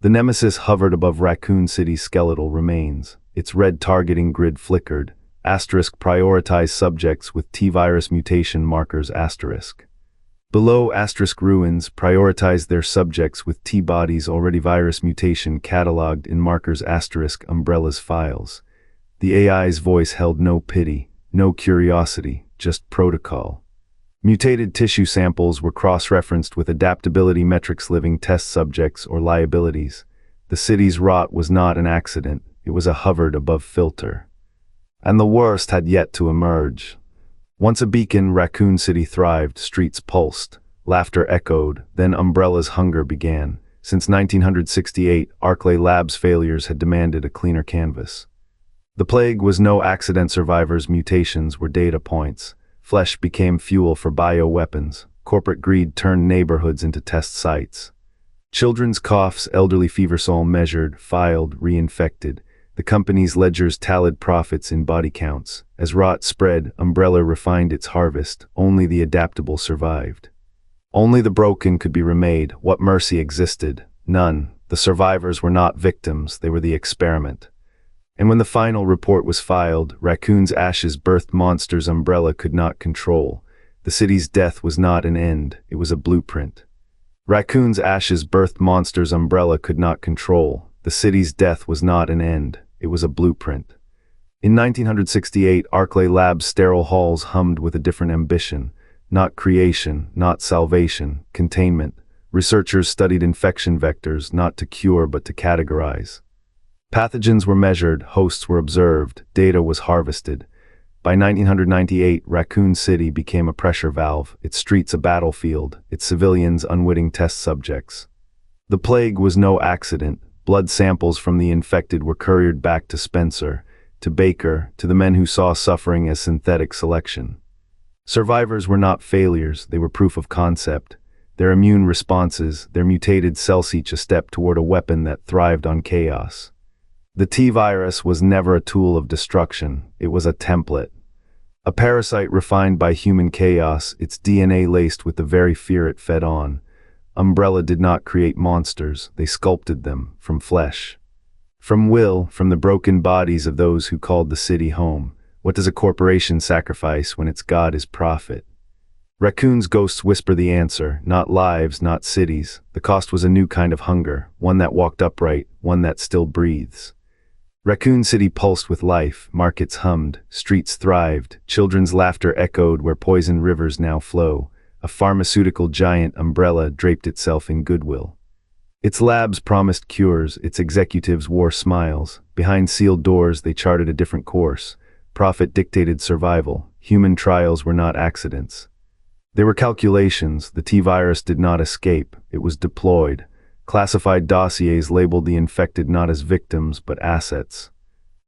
The Nemesis hovered above Raccoon City's skeletal remains. Its red targeting grid flickered. Asterisk prioritized subjects with T-virus mutation markers asterisk. Below asterisk ruins prioritized their subjects with T-bodies already virus mutation cataloged in markers asterisk Umbrella's files. The AI's voice held no pity, no curiosity, just protocol. Mutated tissue samples were cross-referenced with adaptability metrics living test subjects or liabilities. The city's rot was not an accident, it was a hovered above filter. And the worst had yet to emerge. Once a beacon, Raccoon City thrived, streets pulsed, laughter echoed, then Umbrella's hunger began. Since 1968, Arclay Labs' failures had demanded a cleaner canvas. The plague was no accident. Survivors' mutations were data points. Flesh became fuel for bioweapons. Corporate greed turned neighborhoods into test sites. Children's coughs, elderly feversol measured, filed, reinfected. The company's ledgers tallied profits in body counts. As rot spread, Umbrella refined its harvest. Only the adaptable survived. Only the broken could be remade. What mercy existed? None. The survivors were not victims, they were the experiment. And when the final report was filed, Raccoon's ashes birthed monsters Umbrella could not control. The city's death was not an end, it was a blueprint. Raccoon's ashes birthed monsters Umbrella could not control. The city's death was not an end, it was a blueprint. In 1968, Arclay Labs' sterile halls hummed with a different ambition. Not creation, not salvation, containment. Researchers studied infection vectors, not to cure but to categorize. Pathogens were measured, hosts were observed, data was harvested. By 1998, Raccoon City became a pressure valve, its streets a battlefield, its civilians unwitting test subjects. The plague was no accident. Blood samples from the infected were couriered back to Spencer, to Baker, to the men who saw suffering as synthetic selection. Survivors were not failures, they were proof of concept. Their immune responses, their mutated cells each a step toward a weapon that thrived on chaos. The T-virus was never a tool of destruction, it was a template. A parasite refined by human chaos, its DNA laced with the very fear it fed on. Umbrella did not create monsters, they sculpted them, from flesh. From will, from the broken bodies of those who called the city home. What does a corporation sacrifice when its god is profit? Raccoon's ghosts whisper the answer, not lives, not cities. The cost was a new kind of hunger, one that walked upright, one that still breathes. Raccoon City pulsed with life, markets hummed, streets thrived, children's laughter echoed where poison rivers now flow. A pharmaceutical giant Umbrella draped itself in goodwill. Its labs promised cures, its executives wore smiles. Behind sealed doors they charted a different course. Profit dictated survival. Human trials were not accidents. They were calculations. The T-virus did not escape, it was deployed. Classified dossiers labeled the infected not as victims but assets.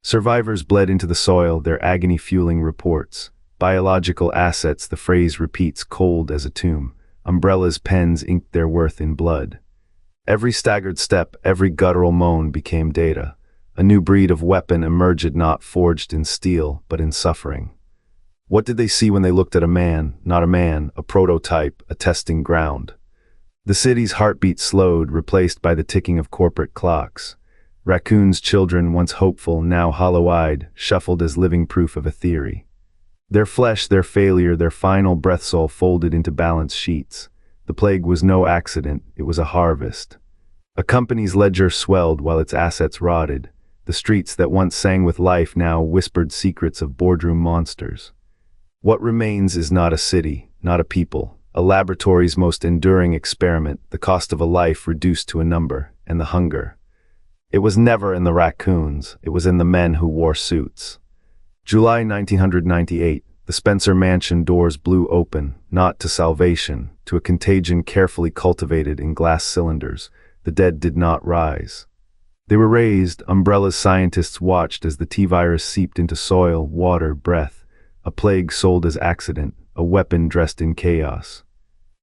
Survivors bled into the soil, their agony fueling reports. Biological assets, the phrase repeats cold as a tomb. Umbrella's pens inked their worth in blood. Every staggered step, every guttural moan became data. A new breed of weapon emerged, not forged in steel, but in suffering. What did they see when they looked at a man, not a man, a prototype, a testing ground? The city's heartbeat slowed, replaced by the ticking of corporate clocks. Raccoon's children, once hopeful, now hollow-eyed, shuffled as living proof of a theory. Their flesh, their failure, their final breath-soul folded into balance sheets. The plague was no accident, it was a harvest. A company's ledger swelled while its assets rotted. The streets that once sang with life now whispered secrets of boardroom monsters. What remains is not a city, not a people. A laboratory's most enduring experiment, the cost of a life reduced to a number, and the hunger. It was never in the raccoons, it was in the men who wore suits. July 1998, the Spencer Mansion doors blew open, not to salvation, to a contagion carefully cultivated in glass cylinders. The dead did not rise. They were raised. Umbrella's scientists watched as the T-virus seeped into soil, water, breath. A plague sold as accident, a weapon dressed in chaos.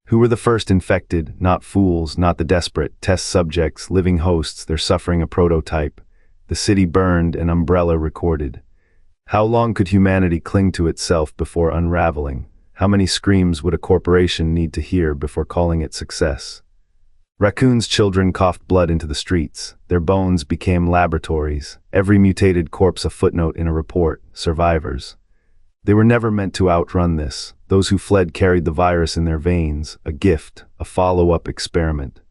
Who were the first infected? Not fools, not the desperate. Test subjects, living hosts, their suffering a prototype. The city burned and Umbrella recorded. How long could humanity cling to itself before unraveling? How many screams would a corporation need to hear before calling it success? Raccoon's children coughed blood into the streets. Their bones became laboratories. Every mutated corpse a footnote in a report. Survivors. They were never meant to outrun this. Those who fled carried the virus in their veins, a gift, a follow-up experiment.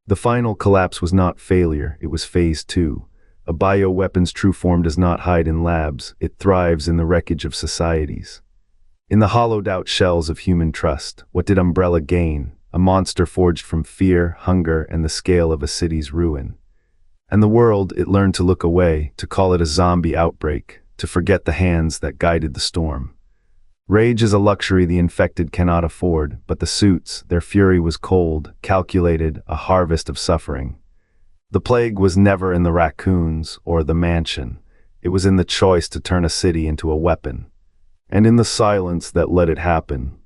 The final collapse was not failure, it was phase 2. A bioweapon's true form does not hide in labs, it thrives in the wreckage of societies. In the hollowed-out shells of human trust, what did Umbrella gain? A monster forged from fear, hunger, and the scale of a city's ruin. And the world, it learned to look away, to call it a zombie outbreak, to forget the hands that guided the storm. Rage is a luxury the infected cannot afford, but the suits, their fury was cold, calculated, a harvest of suffering. The plague was never in the raccoons or the mansion. It was in the choice to turn a city into a weapon. And in the silence that let it happen.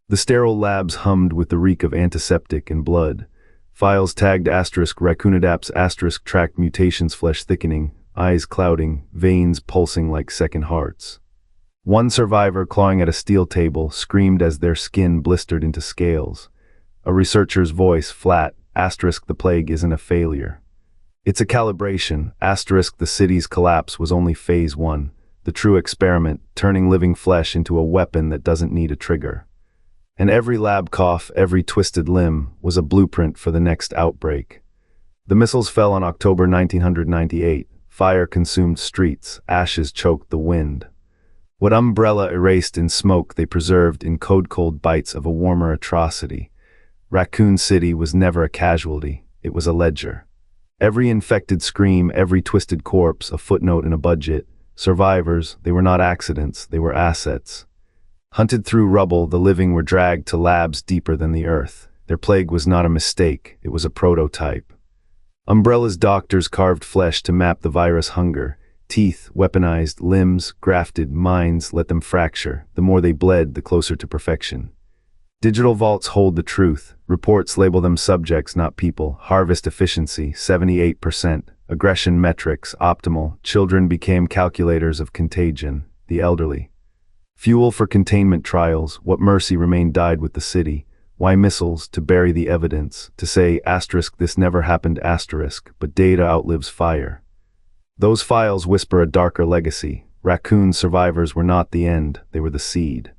The sterile labs hummed with the reek of antiseptic and blood. Files tagged *Raccoonidap's * tracked mutations, flesh thickening, eyes clouding, veins pulsing like second hearts. One survivor, clawing at a steel table, screamed as their skin blistered into scales. A researcher's voice, flat, * the plague isn't a failure. It's a calibration, * the city's collapse was only phase 1. The true experiment, turning living flesh into a weapon that doesn't need a trigger. And every lab cough, every twisted limb, was a blueprint for the next outbreak. The missiles fell on October 1998. Fire consumed streets, ashes choked the wind. What Umbrella erased in smoke they preserved in cold bites of a warmer atrocity. Raccoon City was never a casualty, it was a ledger. Every infected scream, every twisted corpse, a footnote in a budget. Survivors, they were not accidents, they were assets. Hunted through rubble, the living were dragged to labs deeper than the earth. Their plague was not a mistake, it was a prototype. Umbrella's doctors carved flesh to map the virus hunger. Teeth, weaponized, limbs, grafted, minds, let them fracture. The more they bled, the closer to perfection. Digital vaults hold the truth. Reports label them subjects, not people. Harvest efficiency, 78%. Aggression metrics, optimal. Children became calculators of contagion. The elderly. Fuel for containment trials. What mercy remained died with the city. Why missiles? To bury the evidence. To say, * this never happened, *, but data outlives fire. Those files whisper a darker legacy. Raccoon survivors were not the end, they were the seed.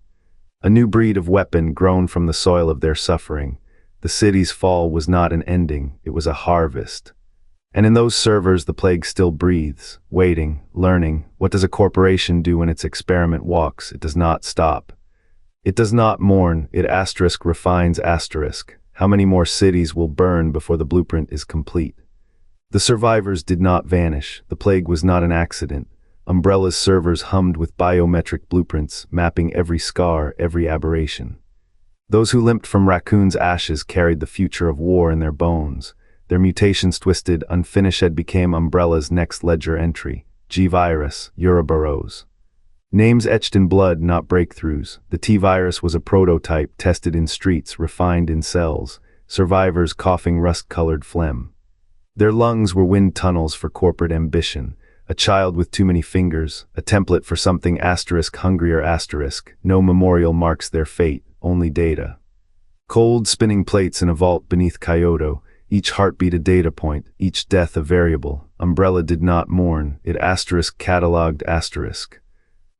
A new breed of weapon grown from the soil of their suffering. The city's fall was not an ending, it was a harvest. And in those servers the plague still breathes, waiting, learning. What does a corporation do when its experiment walks? It does not stop. It does not mourn, it * refines *. How many more cities will burn before the blueprint is complete? The survivors did not vanish, the plague was not an accident. Umbrella's servers hummed with biometric blueprints, mapping every scar, every aberration. Those who limped from Raccoon's ashes carried the future of war in their bones. Their mutations twisted, unfinished became Umbrella's next ledger entry. G-Virus, B.O.W.s. Names etched in blood, not breakthroughs. The T-Virus was a prototype, tested in streets, refined in cells. Survivors coughing rust-colored phlegm. Their lungs were wind tunnels for corporate ambition. A child with too many fingers, a template for something * hungrier *. No memorial marks their fate, only data. Cold spinning plates in a vault beneath Kyoto. Each heartbeat a data point, each death a variable. Umbrella did not mourn, it * cataloged *.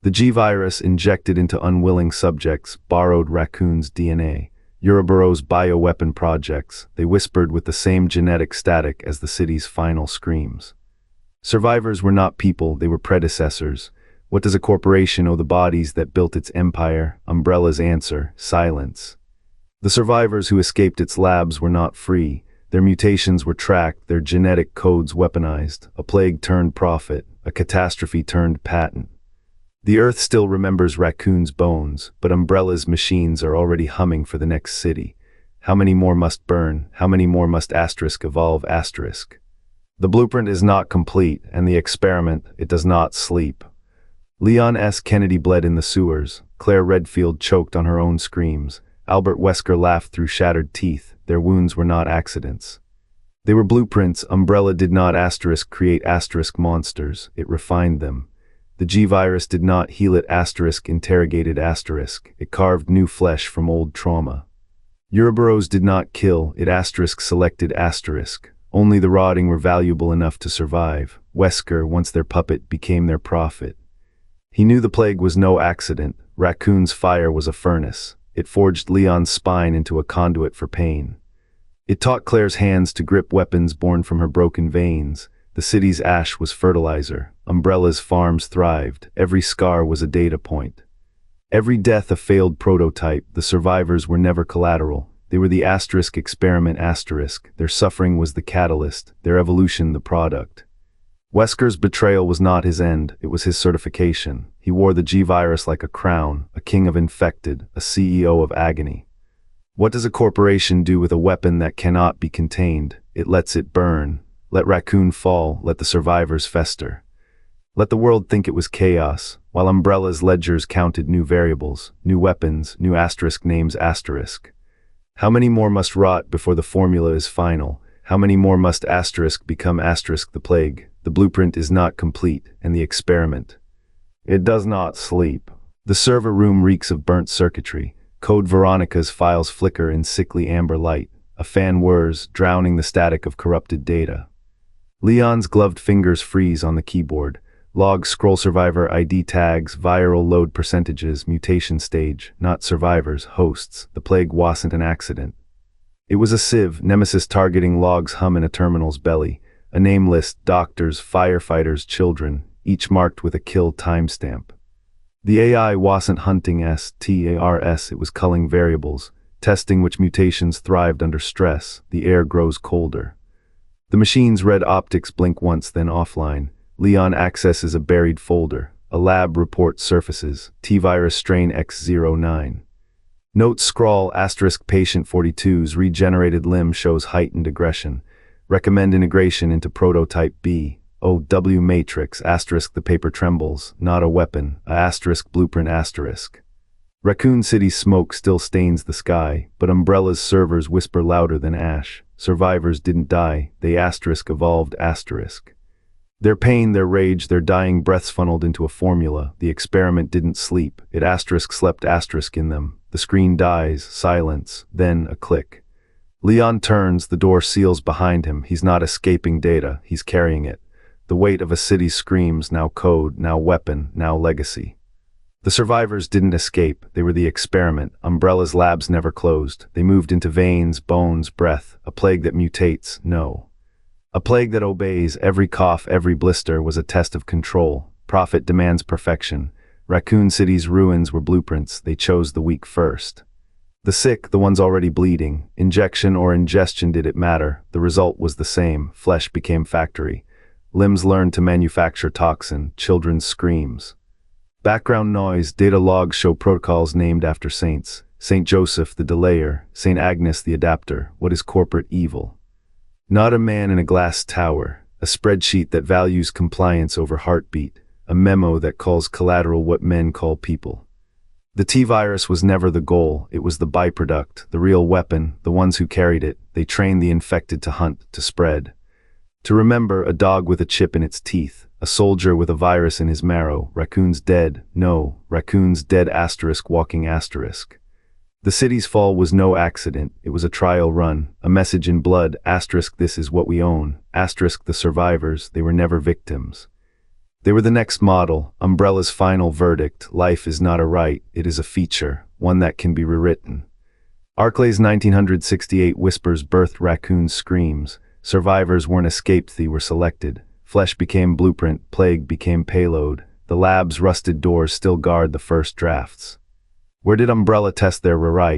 The G-Virus injected into unwilling subjects, borrowed Raccoon's DNA. B.O.W.s bioweapon projects, they whispered with the same genetic static as the city's final screams. Survivors were not people, they were predecessors. What does a corporation owe the bodies that built its empire? Umbrella's answer, silence. The survivors who escaped its labs were not free. Their mutations were tracked, their genetic codes weaponized. A plague turned profit, a catastrophe turned patent. The earth still remembers Raccoon's bones, but Umbrella's machines are already humming for the next city. How many more must burn? How many more must * evolve *? The blueprint is not complete, and the experiment, it does not sleep. Leon S. Kennedy bled in the sewers. Claire Redfield choked on her own screams. Albert Wesker laughed through shattered teeth. Their wounds were not accidents. They were blueprints. Umbrella did not * create * monsters, it refined them. The G-Virus did not heal it * interrogated *. It carved new flesh from old trauma. B.O.W.s did not kill, it selected asterisk. Only the rotting were valuable enough to survive. Wesker, once their puppet, became their prophet. He knew the plague was no accident. Raccoon's fire was a furnace. It forged Leon's spine into a conduit for pain. It taught Claire's hands to grip weapons born from her broken veins. The city's ash was fertilizer. Umbrella's farms thrived. Every scar was a data point. Every death a failed prototype. The survivors were never collateral. They were the asterisk experiment asterisk. Their suffering was the catalyst, their evolution the product. Wesker's betrayal was not his end, it was his certification. He wore the G-virus like a crown, a king of infected, a CEO of agony. What does a corporation do with a weapon that cannot be contained? It lets it burn. Let Raccoon fall, let the survivors fester. Let the world think it was chaos, while Umbrella's ledgers counted new variables, new weapons, new asterisk names asterisk. How many more must rot before the formula is final? How many more must asterisk become asterisk the plague? The blueprint is not complete, and the experiment. It does not sleep. The server room reeks of burnt circuitry. Code Veronica's files flicker in sickly amber light. A fan whirs, drowning the static of corrupted data. Leon's gloved fingers freeze on the keyboard. Log scroll survivor ID tags, viral load percentages, mutation stage, not survivors, hosts. The plague wasn't an accident. It was a sieve, nemesis targeting logs hum in a terminal's belly. A name list, doctors, firefighters, children, each marked with a kill timestamp. The AI wasn't hunting STARS, it was culling variables, testing which mutations thrived under stress. The air grows colder. The machine's red optics blink once, then offline. Leon accesses a buried folder. A lab report surfaces. T-virus strain X09. Notes scrawl asterisk patient 42's regenerated limb shows heightened aggression. Recommend integration into prototype B.O.W. matrix asterisk the paper trembles. Not a weapon. A asterisk blueprint asterisk. Raccoon City's smoke still stains the sky, but Umbrella's servers whisper louder than ash. Survivors didn't die. They asterisk evolved asterisk. Their pain, their rage, their dying breaths funneled into a formula. The experiment didn't sleep. It asterisk slept asterisk in them. The screen dies, silence, then a click. Leon turns, the door seals behind him. He's not escaping data, he's carrying it. The weight of a city screams, now code, now weapon, now legacy. The survivors didn't escape, they were the experiment. Umbrella's labs never closed. They moved into veins, bones, breath. A plague that mutates, no. A plague that obeys. Every cough, every blister was a test of control. Profit demands perfection. Raccoon City's ruins were blueprints. They chose the weak first. The sick, the ones already bleeding. Injection or ingestion, did it matter? The result was the same. Flesh became factory. Limbs learned to manufacture toxin. Children's screams. Background noise. Data logs show protocols named after saints. Saint Joseph, the delayer. Saint Agnes, the adapter. What is corporate evil? Not a man in a glass tower, a spreadsheet that values compliance over heartbeat, a memo that calls collateral what men call people. The T-virus was never the goal, it was the byproduct, the real weapon, the ones who carried it. They trained the infected to hunt, to spread. To remember, a dog with a chip in its teeth, a soldier with a virus in his marrow. Raccoon's dead, no, Raccoon's dead asterisk walking asterisk. The city's fall was no accident, it was a trial run, a message in blood, asterisk this is what we own, asterisk the survivors, they were never victims. They were the next model, Umbrella's final verdict. Life is not a right, it is a feature, one that can be rewritten. Arclay's 1968 whispers birthed Raccoon's screams. Survivors weren't escaped, they were selected. Flesh became blueprint, plague became payload. The lab's rusted doors still guard the first drafts. Where did Umbrella test their rewrite?